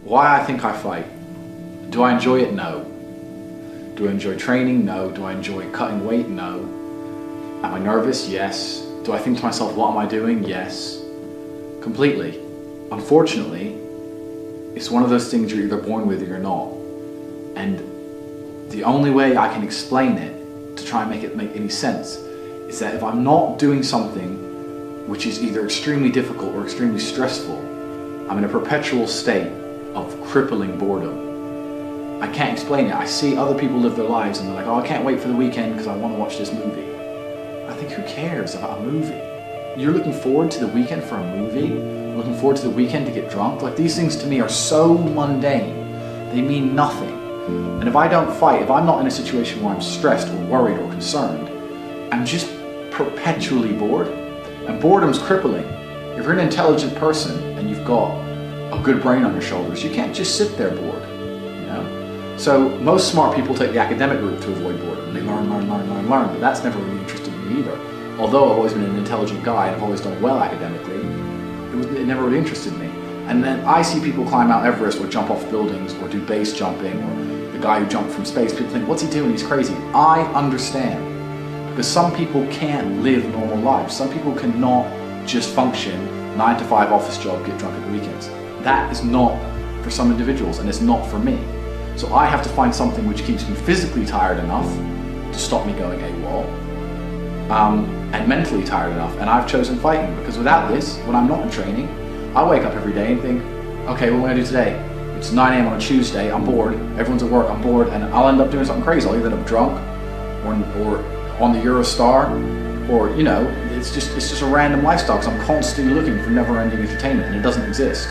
Why I think I fight. Do I enjoy it? No. Do I enjoy training? No. Do I enjoy cutting weight? No. Am I nervous? Yes. Do I think to myself, what am I doing? Yes. Completely. Unfortunately, it's one of those things you're either born with or you're not. And the only way I can explain it, to try and make it make any sense, is that if I'm not doing something which is either extremely difficult or extremely stressful, I'm in a perpetual state of crippling boredom. I can't explain it. I see other people live their lives and they're like, oh, I can't wait for the weekend because I want to watch this movie. I think, who cares about a movie? You're looking forward to the weekend for a movie? Looking forward to the weekend to get drunk? Like, these things to me are so mundane. They mean nothing. And if I don't fight, if I'm not in a situation where I'm stressed or worried or concerned, I'm just perpetually bored. And boredom's crippling. If you're an intelligent person and you've got a good brain on your shoulders, you can't just sit there bored, you know? So most smart people take the academic route to avoid boredom. They learn, but that's never really interested me either. Although I've always been an intelligent guy and I've always done well academically, it never really interested me. And then I see people climb Mount Everest or jump off buildings or do base jumping, or the guy who jumped from space. People think, what's he doing? He's crazy. I understand. Because some people can't live normal lives. Some people cannot just function 9 to 5 office job, get drunk at the weekends. That is not for some individuals, and it's not for me. So I have to find something which keeps me physically tired enough to stop me going AWOL, and mentally tired enough. And I've chosen fighting, because without this, when I'm not in training, I wake up every day and think, okay, what am I gonna do today? It's 9 a.m. on a Tuesday, I'm bored, everyone's at work, I'm bored, and I'll end up doing something crazy. I'll either end up drunk or on the Eurostar, or, you know, it's just a random lifestyle, because I'm constantly looking for never-ending entertainment, and it doesn't exist.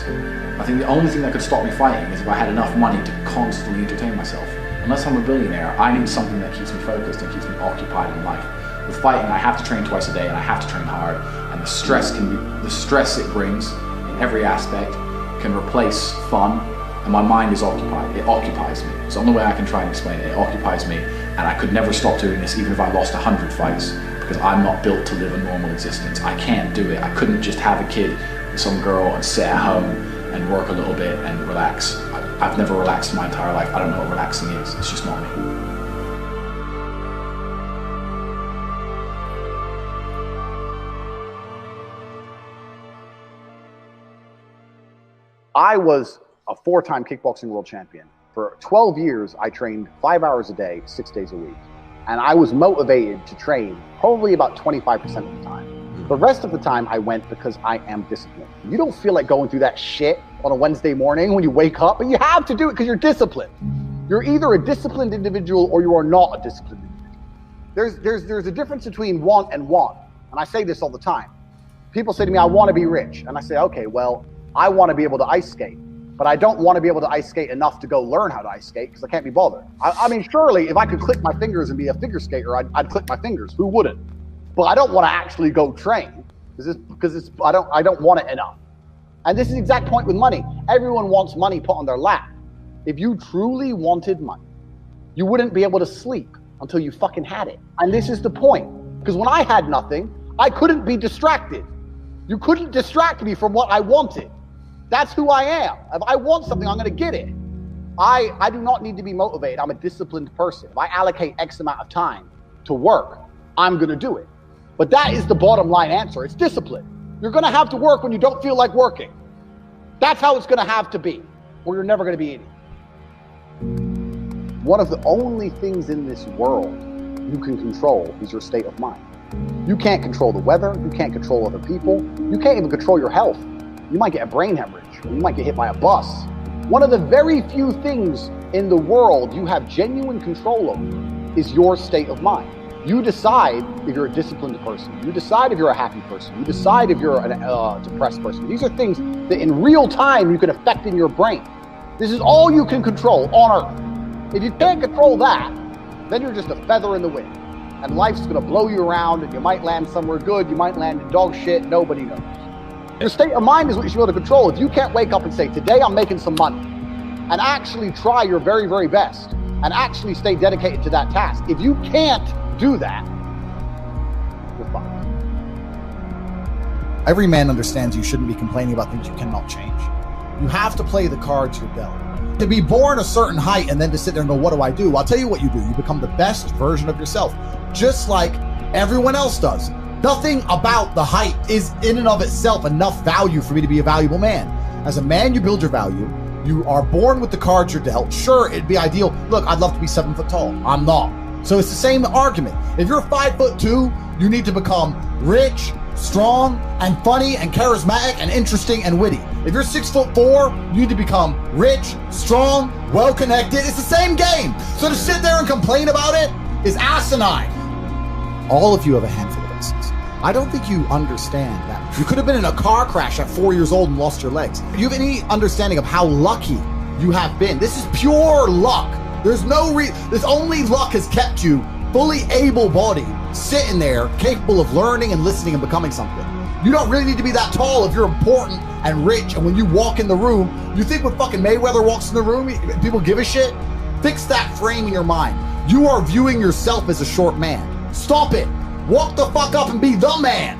I think the only thing that could stop me fighting is if I had enough money to constantly entertain myself. Unless I'm a billionaire, I need something that keeps me focused and keeps me occupied in life. With fighting, I have to train twice a day, and I have to train hard, and the stress it brings in every aspect can replace fun, and my mind is occupied. It occupies me. It's the only way I can try and explain it. It occupies me, and I could never stop doing this even if I lost 100 fights, because I'm not built to live a normal existence. I can't do it. I couldn't just have a kid with some girl and sit at home and work a little bit and relax. I've never relaxed in my entire life. I don't know what relaxing is. It's just not me. I was a 4-time kickboxing world champion. For 12 years, I trained 5 hours a day, 6 days a week. And I was motivated to train probably about 25% of the time. The rest of the time I went because I am disciplined. You don't feel like going through that shit on a Wednesday morning when you wake up, but you have to do it because you're disciplined. You're either a disciplined individual or you are not a disciplined individual. There's a difference between want and want. And I say this all the time. People say to me, I want to be rich. And I say, okay, well, I want to be able to ice skate, but I don't want to be able to ice skate enough to go learn how to ice skate because I can't be bothered. I mean, surely if I could click my fingers and be a figure skater, I'd click my fingers. Who wouldn't? But I don't want to actually go train because I don't want it enough. And this is the exact point with money. Everyone wants money put on their lap. If you truly wanted money, you wouldn't be able to sleep until you fucking had it. And this is the point. Because when I had nothing, I couldn't be distracted. You couldn't distract me from what I wanted. That's who I am. If I want something, I'm going to get it. I do not need to be motivated. I'm a disciplined person. If I allocate X amount of time to work, I'm going to do it. But that is the bottom line answer. It's discipline. You're going to have to work when you don't feel like working. That's how it's going to have to be, or you're never going to be anything. One of the only things in this world you can control is your state of mind. You can't control the weather. You can't control other people. You can't even control your health. You might get a brain hemorrhage, or you might get hit by a bus. One of the very few things in the world you have genuine control over is your state of mind. You decide if you're a disciplined person. You decide if you're a happy person. You decide if you're a depressed person. These are things that in real time you can affect in your brain. This is all you can control on Earth. If you can't control that, then you're just a feather in the wind. And life's gonna blow you around, and you might land somewhere good, you might land in dog shit, nobody knows. Your state of mind is what you should be able to control. If you can't wake up and say, today I'm making some money, and actually try your very, very best, and actually stay dedicated to that task. If you can't do that, you're fucked. Every man understands you shouldn't be complaining about things you cannot change. You have to play the cards you're dealt. To be born a certain height and then to sit there and go, what do I do? I'll tell you what you do. You become the best version of yourself, just like everyone else does. Nothing about the height is in and of itself enough value for me to be a valuable man. As a man, you build your value. You are born with the cards you're dealt. Sure, it'd be ideal. Look, I'd love to be 7 foot tall. I'm not. So it's the same argument. If you're 5'2", you need to become rich, strong, and funny, and charismatic, and interesting, and witty. If you're 6'4", you need to become rich, strong, well-connected. It's the same game. So to sit there and complain about it is asinine. All of you have a handful of aces. I don't think you understand that. You could have been in a car crash at 4 years old and lost your legs. Do you have any understanding of how lucky you have been? This is pure luck. There's only luck has kept you fully able-bodied, sitting there, capable of learning and listening and becoming something. You don't really need to be that tall if you're important and rich, and when you walk in the room, you think when fucking Mayweather walks in the room, people give a shit? Fix that frame in your mind. You are viewing yourself as a short man. Stop it. Walk the fuck up and be the man.